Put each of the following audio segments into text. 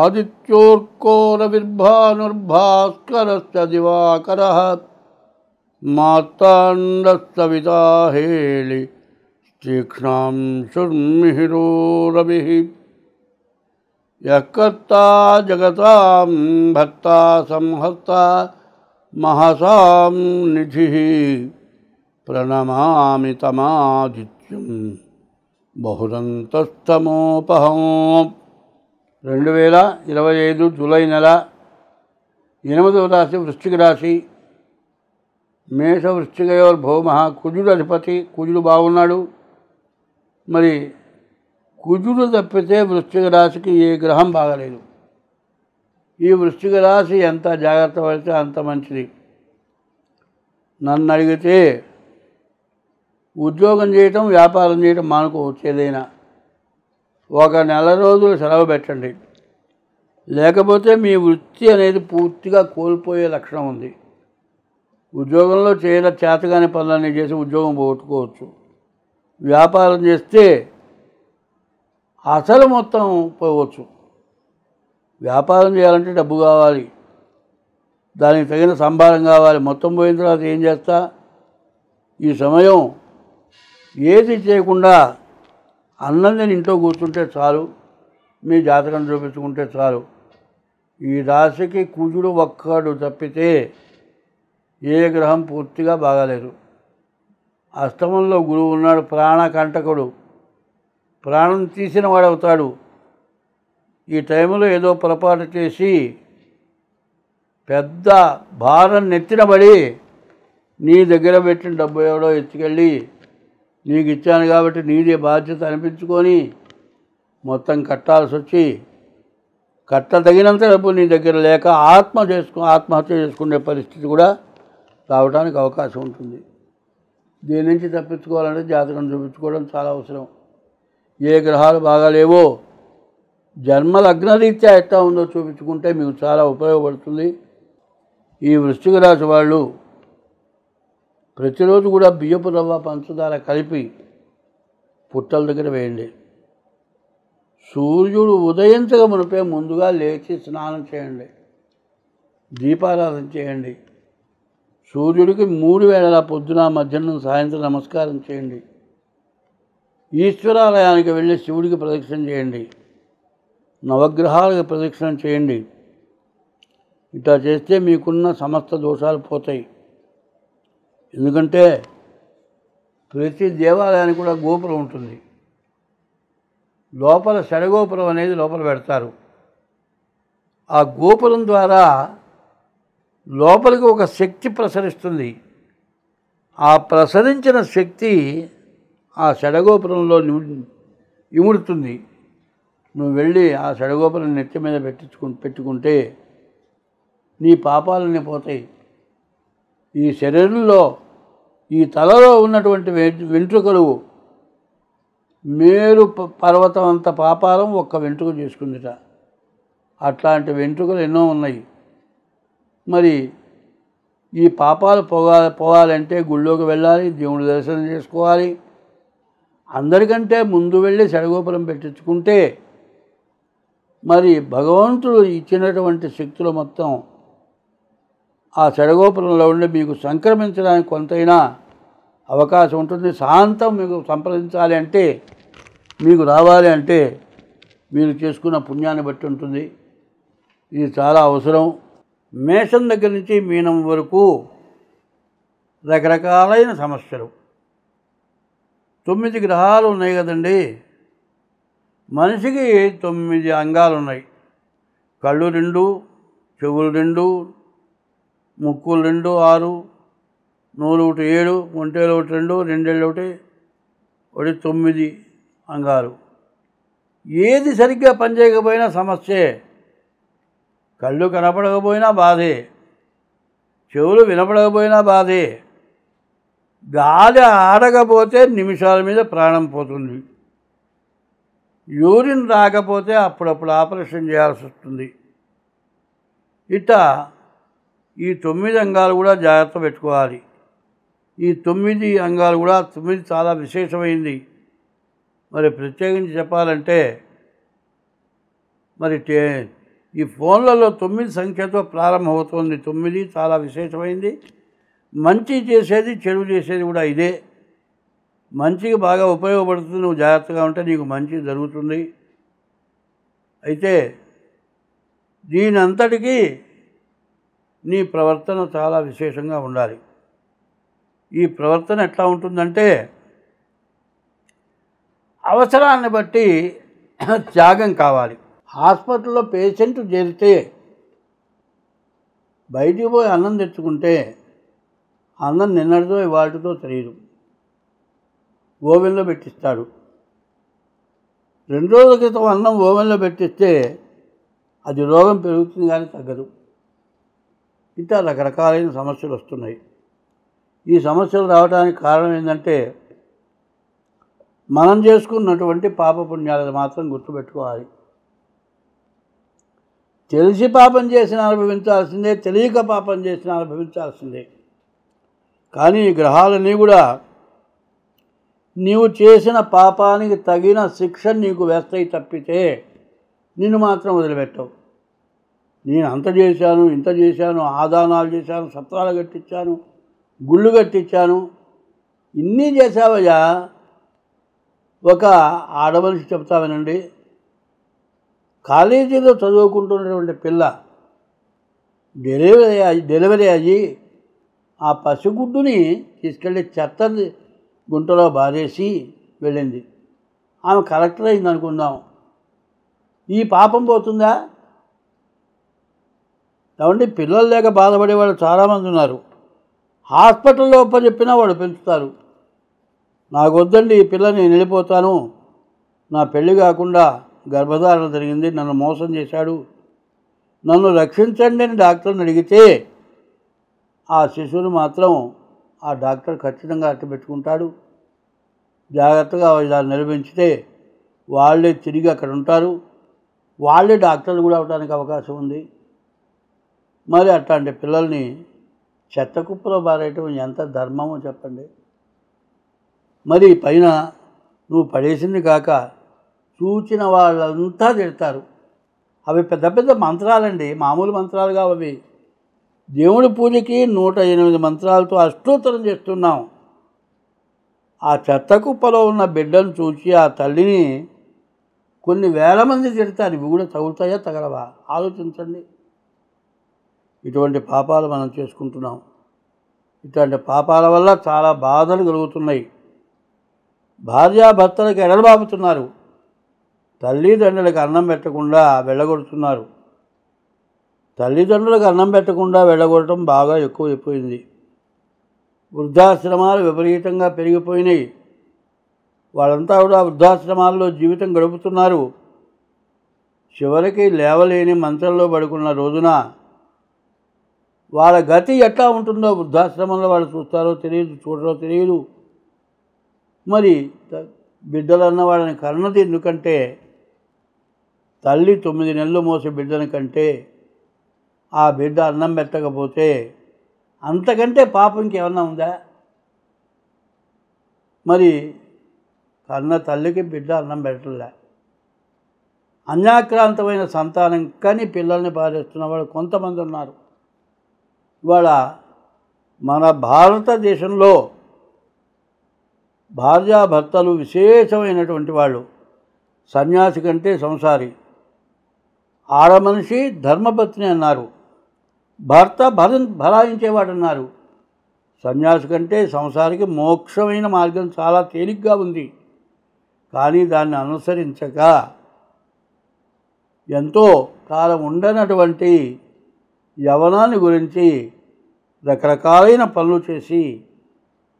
ఆదిత్యోర్కోరవిర్భాస్కరశ్చ దివాకరః మార్తాండస్తవితా హేళి తీక్ష్ణాం శుర్మిహిరో రవిః యకర్తా జగతాం భర్తా సంహర్తా మహసాం నిధిః ప్రణమామి తమాదిత్యం బహుదంతస్తమోపహం. 2025 July నెల 8వ రాశి వృశ్చిక రాశి. మేష వృశ్చికయోర్భౌమః, కుజుడు అధిపతి. కుజుడు బాగున్నాడు. మరి కుజుడు తప్పితే వృశ్చిక రాశికి ఏ గ్రహం బాగలేదు. ఈ వృశ్చిక రాశి ఎంత జాగ్రత్త పడితే అంత మంచిది. నన్ను అడిగితే ఉద్యోగం చేయటం, వ్యాపారం చేయటం మానుకోవచ్చు. ఏదైనా ఒక నెల రోజులు సెలవు పెట్టండి, లేకపోతే మీ వృత్తి అనేది పూర్తిగా కోల్పోయే లక్షణం ఉంది. ఉద్యోగంలో చేతగానే పనులన్నీ చేసి ఉద్యోగం పోగొట్టుకోవచ్చు. వ్యాపారం చేస్తే అసలు మొత్తం పోవచ్చు. వ్యాపారం చేయాలంటే డబ్బు కావాలి, దానికి తగిన సంభారం కావాలి. మొత్తం పోయిన తర్వాత ఏం చేస్తా? ఈ సమయం ఏది చేయకుండా అన్నం తిని ఇంట్లో కూర్చుంటే చాలు, మీ జాతకం చూపించుకుంటే చాలు. ఈ రాశికి కుజుడు ఒక్కడు తప్పితే ఏ గ్రహం పూర్తిగా బాగాలేదు. అష్టమంలో గురువు ఉన్నాడు, ప్రాణకంటకుడు, ప్రాణం తీసిన వాడవుతాడు. ఈ టైంలో ఏదో పొరపాటు చేసి పెద్ద భారం నెత్తినబడి నీ దగ్గర పెట్టిన డబ్బు ఎవడో ఎత్తుకెళ్ళి నీకు ఇచ్చాను కాబట్టి నీదే బాధ్యత అనిపించుకొని మొత్తం కట్టాల్సి వచ్చి తగినంత డబ్బు నీ దగ్గర లేక ఆత్మహత్య చేసుకునే పరిస్థితి కూడా రావడానికి అవకాశం ఉంటుంది. దీని నుంచి తప్పించుకోవాలంటే జాతకం చూపించుకోవడం చాలా అవసరం. ఏ గ్రహాలు బాగాలేవో జన్మ లగ్నరీత్యా ఎట్లా ఉందో చూపించుకుంటే మీకు చాలా ఉపయోగపడుతుంది. ఈ వృశ్చిక రాశి వాళ్ళు ప్రతిరోజు కూడా బియ్యపు రవ్వ, పంచదార కలిపి పుట్టల దగ్గర వేయండి. సూర్యుడు ఉదయించక మునిపే ముందుగా లేచి స్నానం చేయండి, దీపారాధన చేయండి. సూర్యుడికి 3 వేళలా పొద్దున, మధ్యాహ్నం, సాయంత్రం నమస్కారం చేయండి. ఈశ్వరాలయానికి వెళ్ళి శివుడికి ప్రదక్షిణ చేయండి, నవగ్రహాలకు ప్రదక్షిణ చేయండి. ఇట్లా చేస్తే మీకున్న సమస్త దోషాలు పోతాయి. ఎందుకంటే ప్రతి దేవాలయానికి కూడా గోపురం ఉంటుంది. లోపల షడగోపురం అనేది లోపల పెడతారు. ఆ గోపురం ద్వారా లోపలికి ఒక శక్తి ప్రసరిస్తుంది. ఆ ప్రసరించిన శక్తి ఆ షడగోపురంలో ఇముడుతుంది. నువ్వు వెళ్ళి ఆ షడగోపురం నెత్తి మీద పెట్టుకుంటే నీ పాపాలన్నీ పోతాయి. ఈ శరీరంలో, ఈ తలలో ఉన్నటువంటి వెంట్రుకలు మేరు పర్వతం అంత పాపాలం ఒక్క వెంట్రుక చేసుకుందిట. అట్లాంటి వెంట్రుకలు ఎన్నో ఉన్నాయి. మరి ఈ పాపాలు పోవాలంటే గుళ్ళోకి వెళ్ళాలి, దేవుడి దర్శనం చేసుకోవాలి. అందరికంటే ముందు వెళ్ళి షడగోపురం పెట్టించుకుంటే మరి భగవంతుడు ఇచ్చినటువంటి శక్తులు మొత్తం ఆ షడగోపురంలో ఉండి మీకు సంక్రమించడానికి కొంతైనా అవకాశం ఉంటుంది. శాంతం మీకు సంప్రదించాలి అంటే, మీకు రావాలి అంటే మీరు చేసుకున్న పుణ్యాన్ని బట్టి ఉంటుంది. ఇది చాలా అవసరం. మేషం దగ్గర నుంచి మీనం వరకు రకరకాలైన సమస్యలు. 9 గ్రహాలు ఉన్నాయి కదండి. మనిషికి 9 అంగాలు ఉన్నాయి. కళ్ళు 2, చెవులు 2, ముక్కులు 2, 6, నోరు 1, 7, ఒంటేలు 1, 2, రెండేళ్ళు 1, 9 అంగాలు. ఏది సరిగ్గా పనిచేయకపోయినా సమస్యే. కళ్ళు కనపడకపోయినా బాధే, చెవులు వినపడకపోయినా బాధే, గాలి ఆడకపోతే నిమిషాల మీద ప్రాణం పోతుంది, యూరిన్ రాకపోతే అప్పుడప్పుడు ఆపరేషన్ చేయాల్సి వస్తుంది. ఇట్లా ఈ 9 అంగాలు కూడా జాగ్రత్త పెట్టుకోవాలి. ఈ 9 అంగాలు కూడా 9 చాలా విశేషమైంది. మరి ప్రత్యేకించి చెప్పాలంటే మరి ఈ ఫోన్లలో 9 సంఖ్యతో ప్రారంభమవుతుంది. 9 చాలా విశేషమైంది. మంచి చేసేది, చెడు చేసేది కూడా ఇదే. మంచికి బాగా ఉపయోగపడుతుంది. నువ్వు జాగ్రత్తగా ఉంటే నీకు మంచి జరుగుతుంది. అయితే దీని అంతటికీ నీ ప్రవర్తన చాలా విశేషంగా ఉండాలి. ఈ ప్రవర్తన ఎట్లా ఉంటుందంటే అవసరాన్ని బట్టి త్యాగం కావాలి. హాస్పిటల్లో పేషెంట్ చేరితే బయటికి పోయి అన్నం తెచ్చుకుంటే అన్నం నిన్నటితో ఇవాటితో తెలియదు. ఓవెన్లో పెట్టిస్తాడు. 2 రోజుల క్రితం అన్నం ఓవెన్లో పెట్టిస్తే అది రోగం పెరుగుతుంది కానీ తగ్గదు. ఇంకా రకరకాలైన సమస్యలు వస్తున్నాయి. ఈ సమస్యలు రావడానికి కారణం ఏంటంటే మనం చేసుకున్నటువంటి పాపపుణ్యాలను మాత్రం గుర్తుపెట్టుకోవాలి. తెలిసి పాపం చేసిన అనుభవించాల్సిందే, తెలియక పాపం చేసిన అనుభవించాల్సిందే. కానీ ఈ గ్రహాలన్నీ కూడా నీవు చేసిన పాపానికి తగిన శిక్ష నీకు వేస్తాయి తప్పితే నిన్ను మాత్రం వదిలిపెట్టవు. నేను అంత చేశాను, ఇంత చేశాను, ఆదానాలు చేశాను, సత్రాలు కట్టించాను, గుళ్ళు కట్టించాను, ఇన్ని చేశావయ్యా. ఒక ఆడమనిషి చెప్తా వినండి. కాలేజీలో చదువుకుంటున్నటువంటి పిల్ల డెలివరీ అయ్యి ఆ పసిగుడ్డుని తీసుకెళ్ళి చెత్త గుంటలో బారేసి వెళ్ళింది. ఆమె కలెక్టర్ అయింది అనుకుందాం. ఈ పాపం పోతుందా? కాబట్టి పిల్లలు లేక బాధపడేవాళ్ళు చాలామంది ఉన్నారు. హాస్పిటల్లో చెప్పినా వాడు పెంచుతారు. నాకు వద్దండి ఈ పిల్ల, నేను వెళ్ళిపోతాను, నా పెళ్ళి కాకుండా గర్భధారణ జరిగింది, నన్ను మోసం చేశాడు, నన్ను రక్షించండి అని డాక్టర్ని అడిగితే ఆ శిశువుని మాత్రం ఆ డాక్టర్ ఖచ్చితంగా అట్టబెట్టుకుంటాడు. జాగ్రత్తగా దాన్ని నిర్వహించితే వాళ్ళే తిరిగి అక్కడ ఉంటారు. వాళ్ళే డాక్టర్లు కూడా అవడానికి అవకాశం ఉంది. మరి అట్లాంటి పిల్లల్ని చెత్త కుప్పలో బారేయటం ఎంత ధర్మమో చెప్పండి. మరి పైన నువ్వు పడేసింది కాక చూచిన వాళ్ళంతా తిడతారు. అవి పెద్ద పెద్ద మంత్రాలండి, మామూలు మంత్రాలు కావు అవి. దేవుడి పూజకి 108 మంత్రాలతో అష్టోత్తరం చేస్తున్నాం. ఆ చెత్త కుప్పలో ఉన్న బిడ్డను చూసి ఆ తల్లిని కొన్ని వేల మంది తిడతారు. ఇవి కూడా తగులుతాయా తగలవా ఆలోచించండి. ఇటువంటి పాపాలు మనం చేసుకుంటున్నాం. ఇటువంటి పాపాల వల్ల చాలా బాధలు కలుగుతున్నాయి. భార్యాభర్తలకు ఎడలబాపుతున్నారు. తల్లిదండ్రులకు అన్నం పెట్టకుండా వెళ్ళగొడుతున్నారు. తల్లిదండ్రులకు అన్నం పెట్టకుండా వెళ్ళగొట్టడం బాగా ఎక్కువైపోయింది. వృద్ధాశ్రమాలు విపరీతంగా పెరిగిపోయినాయి. వాళ్ళంతా కూడా వృద్ధాశ్రమాల్లో జీవితం గడుపుతున్నారు. చివరికి లేవలేని మంచంలో పడుకున్న రోజున వాళ్ళ గతి ఎట్లా ఉంటుందో వృద్ధాశ్రమంలో వాళ్ళు చూస్తారో తెలియదు, చూడరో తెలియదు. మరి బిడ్డలన్న వాళ్ళని కన్నది ఎందుకంటే తల్లి 9 నెలలు మోసే బిడ్డని కంటే ఆ బిడ్డ అన్నం పెట్టకపోతే అంతకంటే పాపం ఇంకేమన్నా ఉందా? మరి కన్న తల్లికి బిడ్డ అన్నం పెట్టలే. అన్యాక్రాంతమైన సంతానం కానీ పిల్లల్ని పారేస్తున్న వాళ్ళు కొంతమంది ఉన్నారు. ఇవాళ మన భారతదేశంలో భార్యాభర్తలు విశేషమైనటువంటి వాళ్ళు. సన్యాసి కంటే సంసారి, ఆడమనిషి ధర్మపత్ని అన్నారు, భర్త భరాయించేవాడు అన్నారు. సన్యాసి కంటే సంసారికి మోక్షమైన మార్గం చాలా తేలిగ్గా ఉంది. కానీ దాన్ని అనుసరించక ఎంతో కాలం ఉండనటువంటి యవనాన్ని గురించి రకరకాలైన పనులు చేసి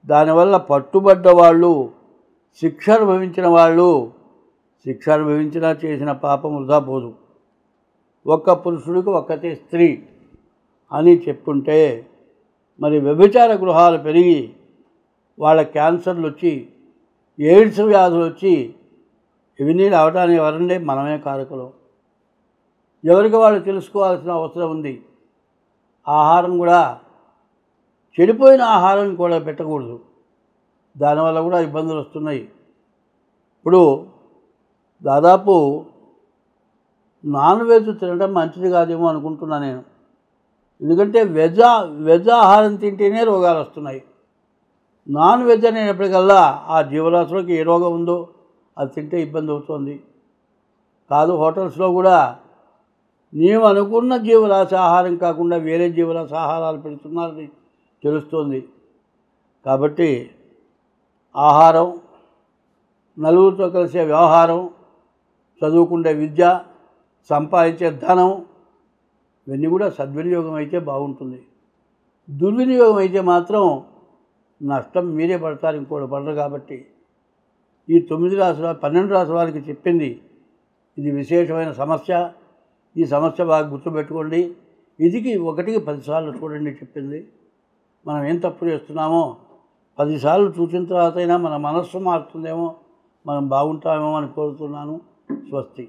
దానివల్ల పట్టుబడ్డ వాళ్ళు, శిక్ష అనుభవించిన వాళ్ళు, శిక్ష అనుభవించినా చేసిన పాపం వృధా పోదు. ఒక్క పురుషుడికి ఒక్కతే స్త్రీ అని చెప్పుంటే మరి వ్యభిచార గృహాలు పెరిగి వాళ్ళ క్యాన్సర్లు వచ్చి, ఎయిడ్స్ వ్యాధులు వచ్చి ఇవన్నీ రావడానికి ఎవరండి? మనమే కారకులు. ఎవరికి వాళ్ళు తెలుసుకోవాల్సిన అవసరం ఉంది. ఆహారం కూడా చెడిపోయిన ఆహారం కూడా పెట్టకూడదు. దానివల్ల కూడా ఇబ్బందులు వస్తున్నాయి. ఇప్పుడు దాదాపు నాన్ వెజ్ తినడం మంచిది కాదేమో అనుకుంటున్నా నేను. ఎందుకంటే వెజ్ ఆహారం తింటేనే రోగాలు వస్తున్నాయి. నాన్ వెజ్ అనేటప్పటికల్లా ఆ జీవరాశులకు ఏ రోగం ఉందో అది తింటే ఇబ్బంది అవుతుంది. కాదు, హోటల్స్లో కూడా మేము అనుకున్న జీవరాశి ఆహారం కాకుండా వేరే జీవరాశి ఆహారాలు పెడుతున్నారని తెలుస్తోంది. కాబట్టి ఆహారం, నలుగురితో కలిసే వ్యవహారం, చదువుకునే విద్య, సంపాదించే ధనం ఇవన్నీ కూడా సద్వినియోగం అయితే బాగుంటుంది. దుర్వినియోగం అయితే మాత్రం నష్టం మీరే పడతారు, ఇంకోటి పడరు. కాబట్టి ఈ 9 రాశుల 12 రాశుల వారికి చెప్పింది ఇది విశేషమైన సమస్య. ఈ సమస్య బాగా గుర్తుపెట్టుకోండి. ఇదికి 1కి 10 సార్లు చూడండి చెప్పింది. మనం ఏం తప్పు చేస్తున్నామో 10 సార్లు చూసిన తర్వాత అయినా మన మనస్సు మారుతుందేమో, మనం బాగుంటామేమో అని కోరుతున్నాను. స్వస్తి.